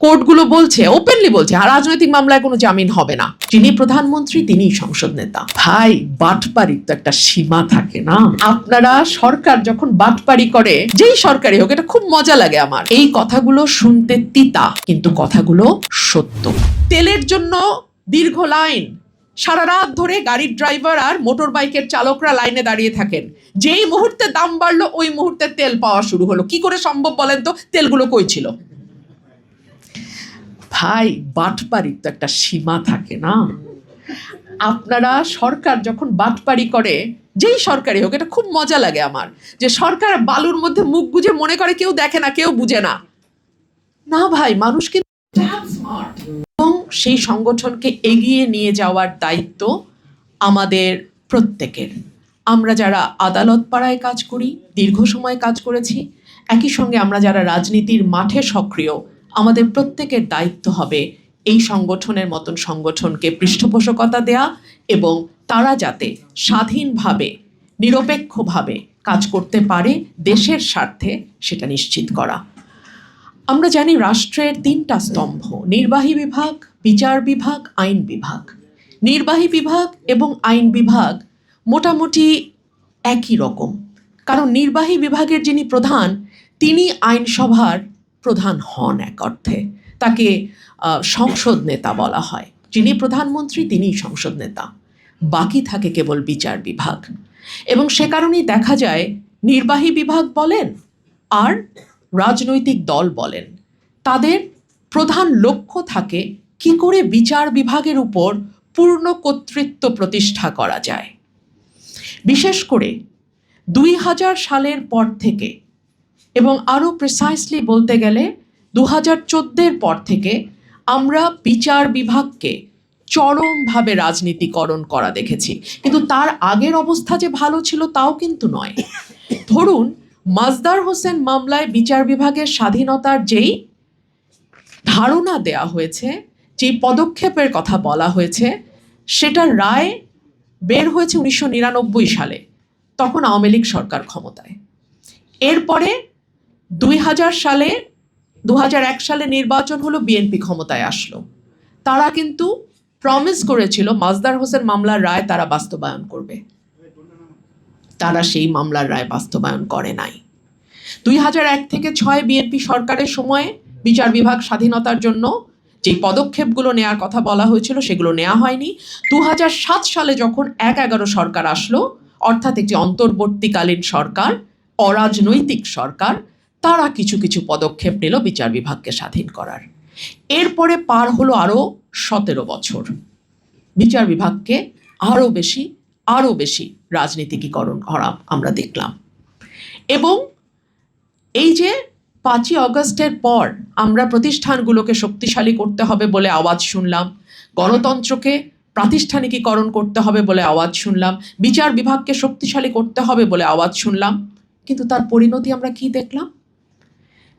কোর্টগুলো বলছে, ওপেনলি বলছে, আর রাজনৈতিক মামলায় কোনো জামিন হবে না। যিনি প্রধানমন্ত্রী তিনিই সংসদ নেতা। ভাই, বাটপাড়ির তো একটা সীমা থাকে না? আপনারা সরকার যখন বাটপাড়ি করে, যেই সরকারি হোক, এটা খুব মজা লাগে আমার। এই কথাগুলো শুনতে তিতা, কিন্তু কথাগুলো সত্য। তেলের জন্য দীর্ঘ লাইন, সারা রাত ধরে গাড়ির ড্রাইভার আর মোটর বাইকের চালকরা লাইনে দাঁড়িয়ে থাকেন। যেই মুহূর্তে দাম বাড়লো, ওই মুহূর্তে তেল পাওয়া শুরু হলো। কি করে সম্ভব বলেন তো? তেলগুলো কই ছিল? ভাই, বাটপাড়ির তো একটা সীমা থাকে না? আপনারা সরকার যখন বাটপাড়ি করে, যেই সরকারি হোক, এটা খুব মজা লাগে আমার, যে সরকার বালুর মধ্যে মুখ গুজে মনে করে কেউ দেখে না, কেউ বুঝে না। না ভাই, মানুষ কিন্তু স্মার্ট। এবং সেই সংগঠনকে এগিয়ে নিয়ে যাওয়ার দায়িত্ব আমাদের প্রত্যেকের। আমরা যারা আদালত পাড়ায় কাজ করি, দীর্ঘ সময় কাজ করেছি, একই সঙ্গে আমরা যারা রাজনীতির মাঠে সক্রিয়, আমাদের প্রত্যেকের দায়িত্ব হবে এই সংগঠনের মতন সংগঠনকে পৃষ্ঠপোষকতা দেয়া এবং তারা যাতে স্বাধীনভাবে, নিরপেক্ষভাবে কাজ করতে পারে দেশের স্বার্থে, সেটা নিশ্চিত করা। আমরা জানি রাষ্ট্রের তিনটা স্তম্ভ: নির্বাহী বিভাগ, বিচার বিভাগ, আইন বিভাগ। নির্বাহী বিভাগ এবং আইন বিভাগ মোটামুটি একই রকম, কারণ নির্বাহী বিভাগের যিনি প্রধান, তিনি আইনসভার প্রধান হন এক অর্থে। তাকে সংসদ নেতা বলা হয়। যিনি প্রধানমন্ত্রী তিনিই সংসদ নেতা। বাকি থাকে কেবল বিচার বিভাগ। এবং সে কারণেই দেখা যায় নির্বাহী বিভাগ বলেন আর রাজনৈতিক দল বলেন, তাদের প্রধান লক্ষ্য থাকে কি করে বিচার বিভাগের উপর পূর্ণ কর্তৃত্ব প্রতিষ্ঠা করা যায়। বিশেষ করে 2000 সালের পর থেকে, এবং আরও প্রিসাইসলি বলতে গেলে 2014-এর পর থেকে, আমরা বিচার বিভাগকে চরমভাবে রাজনীতিকরণ করা দেখেছি। কিন্তু তার আগের অবস্থা যে ভালো ছিল তাও কিন্তু নয়। ধরুন, মাজদার হোসেন মামলায় বিচার বিভাগের স্বাধীনতার যেই ধারণা দেয়া হয়েছে, যেই পদক্ষেপের কথা বলা হয়েছে, সেটার রায় বের হয়েছে 1999 সালে। তখন আওয়ামী লীগ সরকার ক্ষমতায়। এরপরে 2001 সালে নির্বাচন হলো, বিএনপি ক্ষমতায় আসলো। তারা কিন্তু প্রমিস করেছিল মাজদার হোসেন মামলার রায় তারা বাস্তবায়ন করবে। তারা সেই মামলার রায় বাস্তবায়ন করে নাই। 2001 থেকে 2006 বিএনপি সরকারের সময়ে বিচার বিভাগ স্বাধীনতার জন্য যে পদক্ষেপগুলো নেওয়ার কথা বলা হয়েছিল সেগুলো নেওয়া হয়নি। 2007 সালে যখন 1/11 সরকার আসলো, অর্থাৎ একটি অন্তর্বর্তীকালীন সরকার, অরাজনৈতিক সরকার, তারা কিছু কিছু পদক্ষেপ নিল বিচার বিভাগকে স্বাধীন করার। এরপরে পার হলো আরও 17 বছর। বিচার বিভাগকে আরও বেশি রাজনীতিকীকরণ করা আমরা দেখলাম। এবং এই যে 5ই অগস্টের পর আমরা প্রতিষ্ঠানগুলোকে শক্তিশালী করতে হবে বলে আওয়াজ শুনলাম, গণতন্ত্রকে প্রাতিষ্ঠানিকীকরণ করতে হবে বলে আওয়াজ শুনলাম, বিচার বিভাগকে শক্তিশালী করতে হবে বলে আওয়াজ শুনলাম, কিন্তু তার পরিণতি আমরা কি দেখলাম?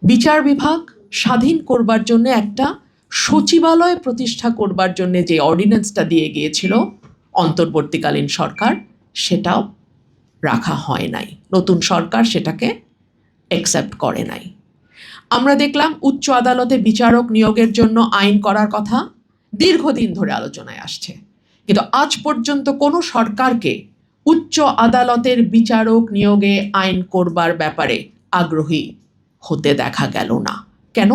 বিচার বিভাগ স্বাধীন করবার জন্য একটা সচিবালয় প্রতিষ্ঠা করবার জন্য যে অর্ডিন্যান্সটা দিয়ে গিয়েছিল অন্তর্বর্তীকালীন সরকার, সেটাও রাখা হয় নাই। নতুন সরকার সেটাকে অ্যাকসেপ্ট করে নাই। আমরা দেখলাম উচ্চ আদালতে বিচারক নিয়োগের জন্য আইন করার কথা দীর্ঘদিন ধরে আলোচনায় আসছে, কিন্তু আজ পর্যন্ত কোনো সরকারকে উচ্চ আদালতের বিচারক নিয়োগে আইন করবার ব্যাপারে আগ্রহী হতে দেখা গেল না। কেন?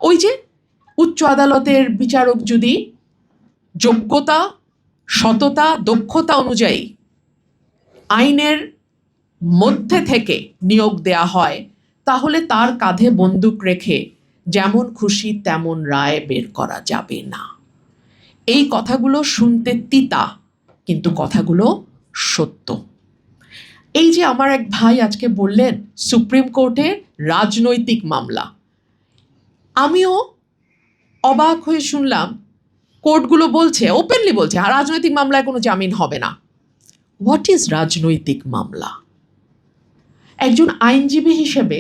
ওই যে উচ্চ আদালতের বিচারক যদি যোগ্যতা, সততা, দক্ষতা অনুযায়ী আইনের মধ্যে থেকে নিয়োগ দেয়া হয়, তাহলে তার কাঁধে বন্দুক রেখে যেমন খুশি তেমন রায় বের করা যাবে না। এই কথাগুলো শুনতে তিতা, কিন্তু কথাগুলো সত্য। এই যে আমার এক ভাই আজকে বললেন সুপ্রিম কোর্টে রাজনৈতিক মামলা, আমিও অবাক হয়ে শুনলাম। কোর্টগুলো বলছে, ওপেনলি বলছে, আর রাজনৈতিক মামলায় কোনো জামিন হবে না। হোয়াট ইজ রাজনৈতিক মামলা? একজন আইনজীবী হিসেবে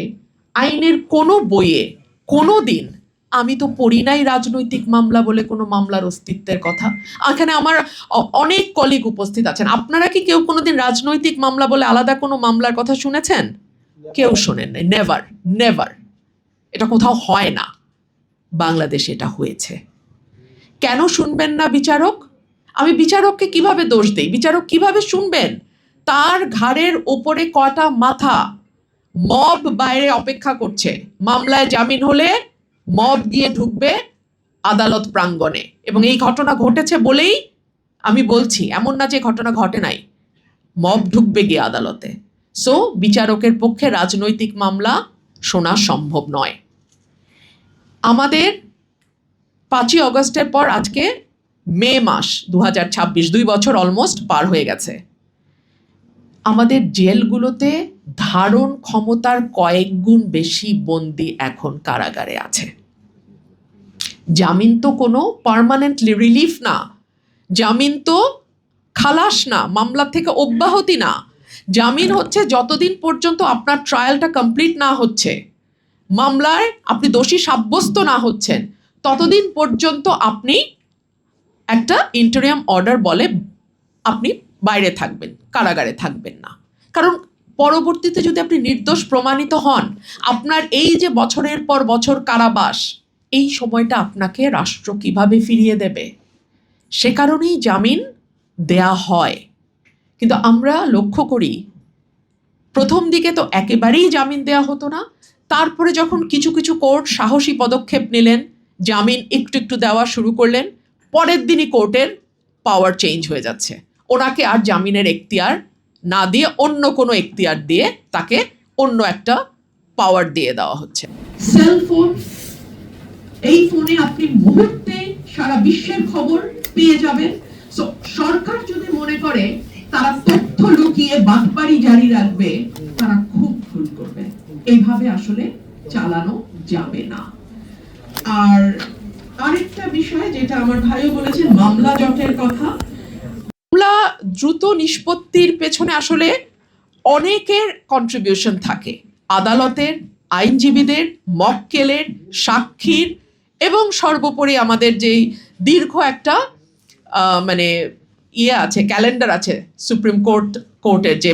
আইনের কোনো বইয়ে কোনো দিন আমি তো পড়ি নাই রাজনৈতিক মামলা বলে কোনো মামলার অস্তিত্বের কথা। এখানে আমার অনেক কলিগ উপস্থিত আছেন, আপনারা কি কেউ কোনোদিন রাজনৈতিক মামলা বলে আলাদা কোনো মামলার কথা শুনেছেন? কেউ শোনেন নাই। Never never. এটা কোথাও হয় না। বাংলাদেশে এটা হয়েছে। কেন শুনবেন না বিচারক? আমি বিচারককে কিভাবে দোষ দেই? বিচারক কিভাবে শুনবেন? তার ঘাড়ের ওপরে কটা মাথা, মব বাইরে অপেক্ষা করছে। মামলায় জামিন হলে মব গিয়ে ঢুকবে আদালত প্রাঙ্গণে, এবং এই ঘটনা ঘটেছে বলেই আমি বলছি, এমন না যে ঘটনা ঘটে নাই, মব ঢুকবে গিয়ে আদালতে। সো বিচারকের পক্ষে রাজনৈতিক মামলা শোনা সম্ভব নয়। আমাদের 5ই অগস্টের পর আজকে মে মাস 2026, 2 বছর অলমোস্ট পার হয়ে গেছে। আমাদের জেলগুলোতে ধারণ ক্ষমতার কয়েক গুণ বেশি বন্দী এখন কারাগারে আছে। জামিন তো কোনো পার্মানেন্টলি রিলিফ না, জামিন তো খালাস না, মামলা থেকে অব্যাহতি না। জামিন হচ্ছে যতদিন পর্যন্ত আপনার ট্রায়ালটা কমপ্লিট না হচ্ছে, মামলায় আপনি দোষী সাব্যস্ত না হচ্ছেন, ততদিন পর্যন্ত আপনি একটা ইন্টারিয়াম অর্ডার বলে আপনি বাইরে থাকবেন, কারাগারে থাকবেন না। কারণ পরবর্তীতে যদি আপনি নির্দোষ প্রমাণিত হন, আপনার এই যে বছরের পর বছর কারাবাস, এই সময়টা আপনাকে রাষ্ট্র কিভাবে ফিরিয়ে দেবে? সে কারণেই জামিন দেয়া হয়। কিন্তু আমরা লক্ষ্য করি প্রথম দিকে তো একেবারেই জামিন দেয়া হতো না। তারপরে যখন কিছু কিছু কোর্ট সাহসী পদক্ষেপ নিলেন, জামিন একটু একটু দেওয়া শুরু করলেন, পরের দিনই কোর্টের পাওয়ার চেঞ্জ হয়ে যাচ্ছে। ওনাকে আর জামিনের এখতিয়ার না দিয়ে অন্য কোনো এখতিয়ার দিয়ে তাকে অন্য একটা পাওয়ার দিয়ে দেওয়া হচ্ছে। সেলফোন, এই ফোনে আপনি মুহূর্তে সারা বিশ্বের খবর পেয়ে যাবেন। সরকার যদি মনে করে তারা তথ্য লুকিয়ে বাটপাড়ি জারি রাখবে, তারা খুব ভুল করবে। এইভাবে আসলে চালানো যাবে না। আর আরেকটা বিষয় যেটা আমার ভাইও বলেছেন, মামলা জটের কথা। মামলা দ্রুত নিষ্পত্তির পেছনে আসলে অনেকের কন্ট্রিবিউশন থাকে, আদালতের, আইনজীবীদের, মক্কেলের, সাক্ষীর, এবং সর্বোপরি আমাদের যেই দীর্ঘ একটা মানে আছে, ক্যালেন্ডার আছে সুপ্রিম কোর্টের, যে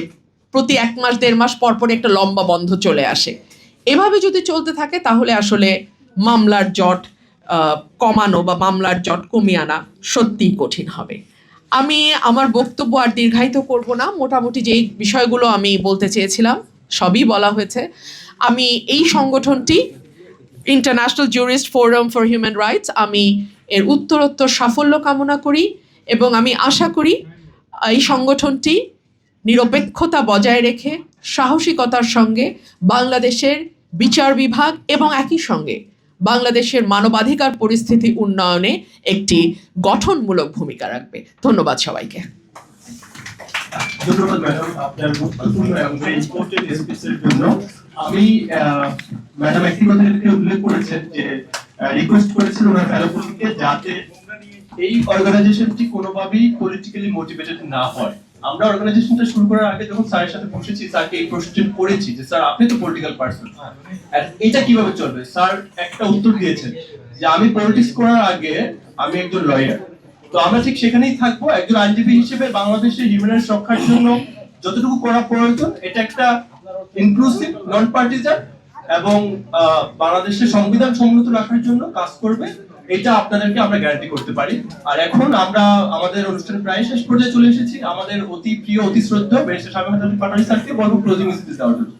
প্রতি 1 মাস 1.5 মাস পর পর একটা লম্বা বন্ধ চলে আসে। এভাবে যদি চলতে থাকে তাহলে আসলে মামলার জট কমানো বা মামলার জট কমিয়ে আনা সত্যিই কঠিন হবে। আমি আমার বক্তব্য আর দীর্ঘায়িত করব না। মোটামুটি যেই বিষয়গুলো আমি বলতে চেয়েছিলাম সবই বলা হয়েছে। আমি এই সংগঠনটি international jurist forum for human rights, আমি এর উত্তরোত্তর সাফল্য কামনা করি, এবং আমি আশা করি এই সংগঠনটি নিরপেক্ষতা বজায় রেখে সাহসিকতার সঙ্গে বাংলাদেশের বিচার বিভাগ এবং একই সঙ্গে বাংলাদেশের মানবাধিকার পরিস্থিতি উন্নয়নে একটি গঠনমূলক ভূমিকা রাখবে। ধন্যবাদ সবাইকে। ধন্যবাদ ম্যাডাম, আপনার গুরুত্বপূর্ণ এবং ইম্পর্টেন্ট স্পিচের জন্য। আমি ম্যাডাম একটি কথা উল্লেখ করেছেন যে রিকোয়েস্ট করেছেন ওনার ফেলোশিপকে যাতে এই অর্গানাইজেশনটি কোনোভাবেই পলিটিক্যালি মোটিভেটেড না হয়। আমরা অর্গানাইজেশনটা শুরু করার আগে যখন স্যারের সাথে বসেছি, স্যারকে এই কোশ্চেন করেছি যে স্যার আপনি তো পলিটিক্যাল পারসন, আর এটা কিভাবে চলবে? স্যার একটা উত্তর দিয়েছেন যে আমি পলিটিক্স করার আগে আমি একজন লয়ার। তো আমরা ঠিক সেখানেই থাকবো। একজন আইনজীবী হিসেবে বাংলাদেশের হিউম্যান রাইটস রক্ষার জন্য যতটুকু করা প্রয়োজন, এটা একটা ইনক্লুসিভ, নন পার্টিজান এবং বাংলাদেশের সংবিধান সম্মত রাখার জন্য কাজ করবে, এটা আপনাদেরকে আমরা গ্যারান্টি করতে পারি। আর এখন আমরা আমাদের অনুষ্ঠান প্রায় শেষ পর্যায়ে চলে এসেছি। আমাদের অতি প্রিয়, অতি শ্রদ্ধেয় ব্যারিস্টার শামীম হাসান পাটোয়ারী স্যারকে বলবো ক্লোজিং স্পিচ দেওয়ার জন্য।